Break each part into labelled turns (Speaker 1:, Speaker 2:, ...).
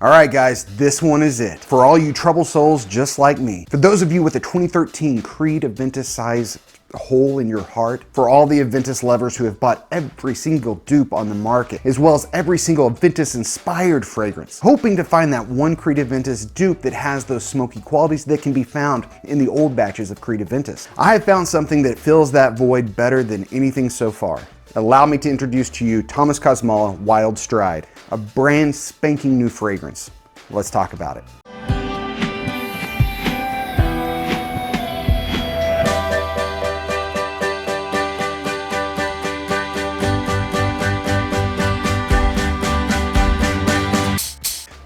Speaker 1: Alright guys, this one is it. For all you troubled souls just like me. For those of you with a 2013 Creed Aventus size hole in your heart. For all the Aventus lovers who have bought every single dupe on the market, as well as every single Aventus inspired fragrance. Hoping to find that one Creed Aventus dupe that has those smoky qualities that can be found in the old batches of Creed Aventus. I have found something that fills that void better than anything so far. Allow me to introduce to you Thomas Kosmala Wild Stride, a brand spanking new fragrance. Let's talk about it.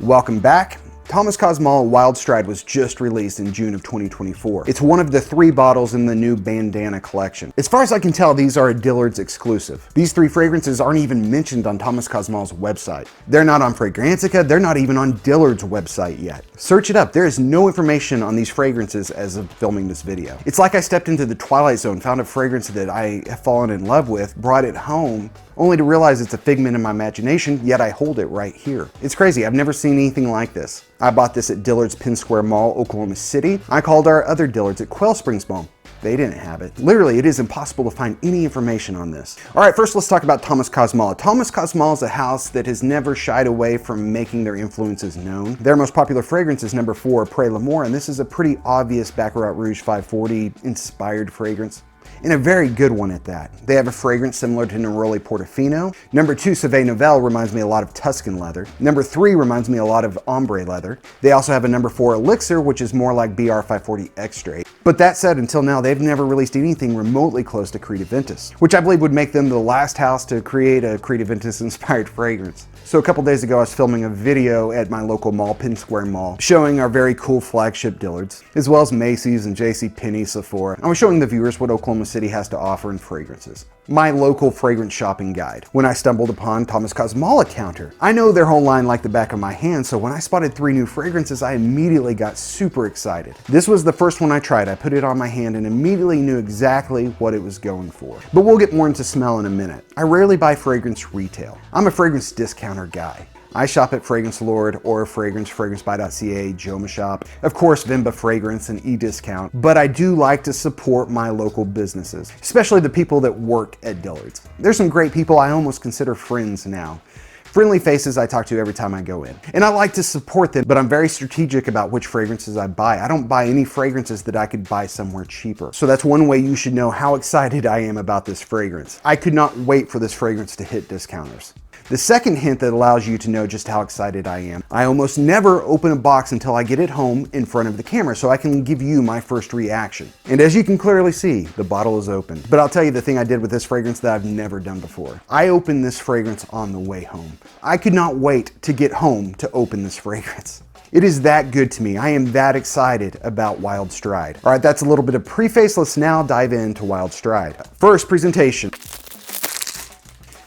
Speaker 1: Welcome back. Thomas Kosmala Wild Stride was just released in June of 2024. It's one of the 3 bottles in the new bandana collection. As far as I can tell, these are a Dillard's exclusive. These 3 fragrances aren't even mentioned on Thomas Kosmala's website. They're not on Fragrantica, they're not even on Dillard's website yet. Search it up, there is no information on these fragrances as of filming this video. It's like I stepped into the Twilight Zone, found a fragrance that I have fallen in love with, brought it home, only to realize it's a figment of my imagination, yet I hold it right here. It's crazy, I've never seen anything like this. I bought this at Dillard's Penn Square Mall, Oklahoma City. I called our other Dillard's at Quail Springs Mall. They didn't have it. Literally, it is impossible to find any information on this. All right, first let's talk about Thomas Kosmala. Thomas Kosmala is a house that has never shied away from making their influences known. Their most popular fragrance is number 4, Près l'Amour, and this is a pretty obvious Baccarat Rouge 540 inspired fragrance. And a very good one at that. They have a fragrance similar to Neroli Portofino. Number 2, Sauvet Nouvelle, reminds me a lot of Tuscan leather. Number 3 reminds me a lot of ombre leather. They also have a number 4 Elixir, which is more like BR 540 Extrait. But that said, until now, they've never released anything remotely close to Creed Aventus, which I believe would make them the last house to create a Creed Aventus inspired fragrance. So a couple days ago, I was filming a video at my local mall, Penn Square Mall, showing our very cool flagship Dillard's, as well as Macy's and JCPenney, Sephora. I was showing the viewers what Oklahoma City has to offer in fragrances. My local fragrance shopping guide. When I stumbled upon Thomas Kosmala counter. I know their whole line like the back of my hand, so when I spotted 3 new fragrances, I immediately got super excited. This was the first one I tried. I put it on my hand and immediately knew exactly what it was going for. But we'll get more into smell in a minute. I rarely buy fragrance retail. I'm a fragrance discounter guy. I shop at Fragrance Lord, Aura Fragrance, FragranceBuy.ca, Joma Shop, of course Vimba Fragrance and eDiscount, but I do like to support my local businesses, especially the people that work at Dillard's. There's some great people I almost consider friends now. Friendly faces I talk to every time I go in. And I like to support them, but I'm very strategic about which fragrances I buy. I don't buy any fragrances that I could buy somewhere cheaper. So that's one way you should know how excited I am about this fragrance. I could not wait for this fragrance to hit discounters. The second hint that allows you to know just how excited I am, I almost never open a box until I get it home in front of the camera so I can give you my first reaction. And as you can clearly see, the bottle is open. But I'll tell you the thing I did with this fragrance that I've never done before. I opened this fragrance on the way home. I could not wait to get home to open this fragrance. It is that good to me. I am that excited about Wild Stride. All right, that's a little bit of preface. Let's now dive into Wild Stride. First, presentation.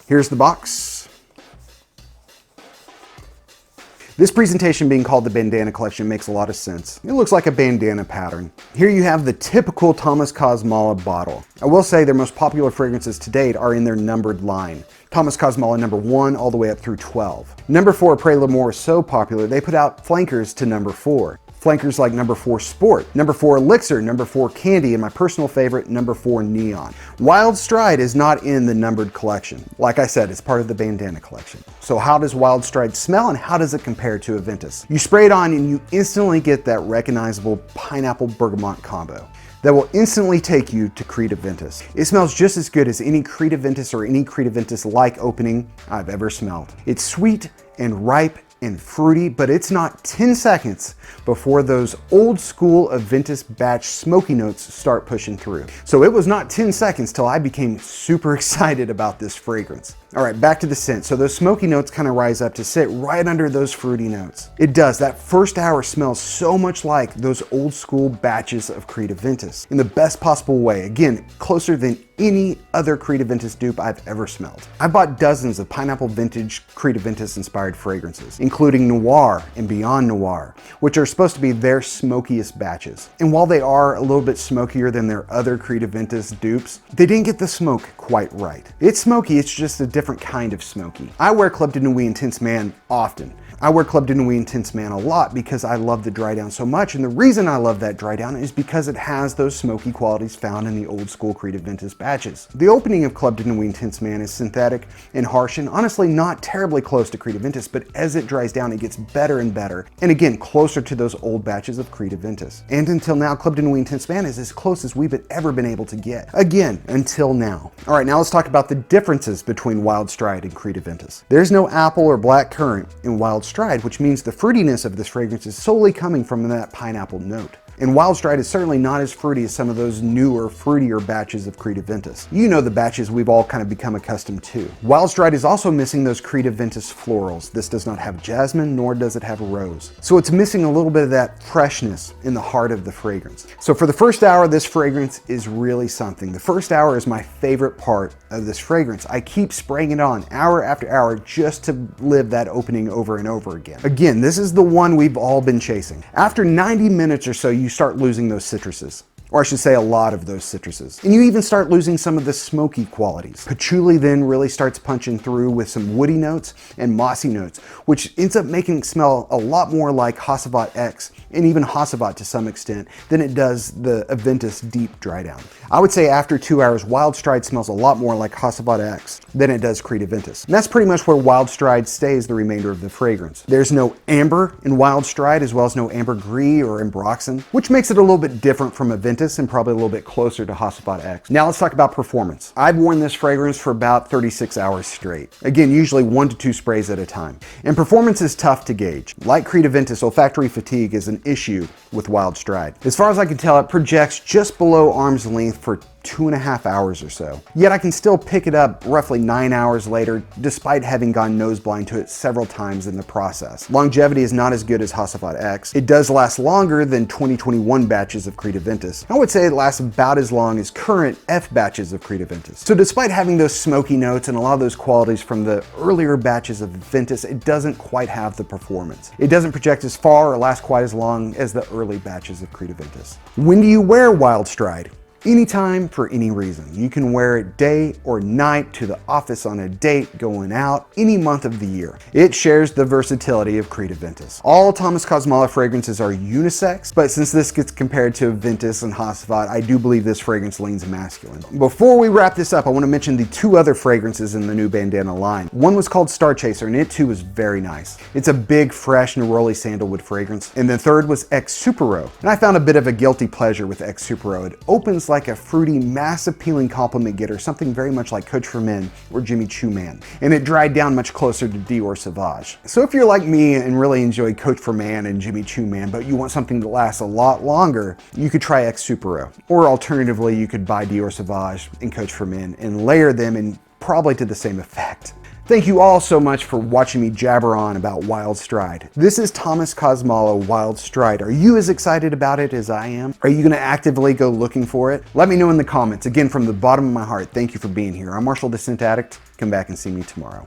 Speaker 1: Here's the box. This presentation being called the Bandana Collection makes a lot of sense. It looks like a bandana pattern. Here you have the typical Thomas Kosmala bottle. I will say their most popular fragrances to date are in their numbered line. Thomas Kosmala number 1 all the way up through 12. Number 4 Près l'Amour is so popular, they put out flankers to number 4. Flankers like number 4 Sport, number 4 Elixir, number 4 Candy, and my personal favorite, number 4 Neon. Wild Stride is not in the numbered collection. Like I said, it's part of the bandana collection. So how does Wild Stride smell and how does it compare to Aventus? You spray it on and you instantly get that recognizable pineapple bergamot combo that will instantly take you to Creed Aventus. It smells just as good as any Creed Aventus or any Creed Aventus-like opening I've ever smelled. It's sweet and ripe and fruity, but it's not 10 seconds before those old school Aventus batch smoky notes start pushing through. So it was not 10 seconds till I became super excited about this fragrance. All right, back to the scent. So those smoky notes kind of rise up to sit right under those fruity notes. It does. That first hour smells so much like those old school batches of Creed Aventus in the best possible way. Again, closer than any other Creed Aventus dupe I've ever smelled. I bought dozens of pineapple vintage Creed Aventus inspired fragrances, including Noir and Beyond Noir, which are supposed to be their smokiest batches. And while they are a little bit smokier than their other Creed Aventus dupes, they didn't get the smoke quite right. It's smoky, it's just a different kind of smoky. I wear Club de Nuit Intense Man often. I wear Club de Nuit Intense Man a lot because I love the dry down so much, and the reason I love that dry down is because it has those smoky qualities found in the old school Creed Aventus batches. The opening of Club de Nuit Intense Man is synthetic and harsh, and honestly not terribly close to Creed Aventus, but as it dries down it gets better and better, and again closer to those old batches of Creed Aventus. And until now, Club de Nuit Intense Man is as close as we've ever been able to get. Again, until now. Alright, now let's talk about the differences between Wild Stride and Creed Aventus. There's no apple or black currant in Wild Stride, which means the fruitiness of this fragrance is solely coming from that pineapple note. And Wild Stride is certainly not as fruity as some of those newer, fruitier batches of Creed Aventus. You know the batches we've all kind of become accustomed to. Wild Stride is also missing those Creed Aventus florals. This does not have jasmine, nor does it have rose. So it's missing a little bit of that freshness in the heart of the fragrance. So for the first hour, this fragrance is really something. The first hour is my favorite part of this fragrance. I keep spraying it on hour after hour just to live that opening over and over again. Again, this is the one we've all been chasing. After 90 minutes or so, you start losing those citruses. Or I should say a lot of those citruses. And you even start losing some of the smoky qualities. Patchouli then really starts punching through with some woody notes and mossy notes, which ends up making it smell a lot more like Hacivat X, and even Hacivat to some extent, than it does the Aventus Deep Dry Down. I would say after 2 hours, Wild Stride smells a lot more like Hacivat X than it does Creed Aventus. And that's pretty much where Wild Stride stays the remainder of the fragrance. There's no amber in Wild Stride, as well as no ambergris or ambroxan, which makes it a little bit different from Aventus and probably a little bit closer to Hacivat X. Now let's talk about performance. I've worn this fragrance for about 36 hours straight. Again, usually 1 to 2 sprays at a time. And performance is tough to gauge. Like Creed Aventus, olfactory fatigue is an issue with Wild Stride. As far as I can tell, it projects just below arm's length for 2.5 hours or so. Yet I can still pick it up roughly 9 hours later, despite having gone nose blind to it several times in the process. Longevity is not as good as Hacivat X. It does last longer than 2021 batches of Creed Aventus. I would say it lasts about as long as current F batches of Creed Aventus. So despite having those smoky notes and a lot of those qualities from the earlier batches of Aventus, it doesn't quite have the performance. It doesn't project as far or last quite as long as the early batches of Creed Aventus. When do you wear Wild Stride? Anytime, for any reason. You can wear it day or night, to the office, on a date, going out, any month of the year. It shares the versatility of Creed Aventus. All Thomas Kosmala fragrances are unisex, but since this gets compared to Aventus and Hacivat, I do believe this fragrance leans masculine. Before we wrap this up, I want to mention the 2 other fragrances in the new bandana line. One was called Star Chaser, and it too was very nice. It's a big, fresh, neroli sandalwood fragrance. And the third was X Supero, and I found a bit of a guilty pleasure with X Supero. It opens like a fruity, mass-appealing compliment getter, something very much like Coach for Men or Jimmy Choo Man, and it dried down much closer to Dior Sauvage. So if you're like me and really enjoy Coach for Man and Jimmy Choo Man, but you want something that lasts a lot longer, you could try X Supero. Or alternatively, you could buy Dior Sauvage and Coach for Men and layer them, and probably to the same effect. Thank you all so much for watching me jabber on about Wild Stride. This is Thomas Kosmala Wild Stride. Are you as excited about it as I am? Are you going to actively go looking for it? Let me know in the comments. Again, from the bottom of my heart, thank you for being here. I'm Marshall the Scent Addict. Come back and see me tomorrow.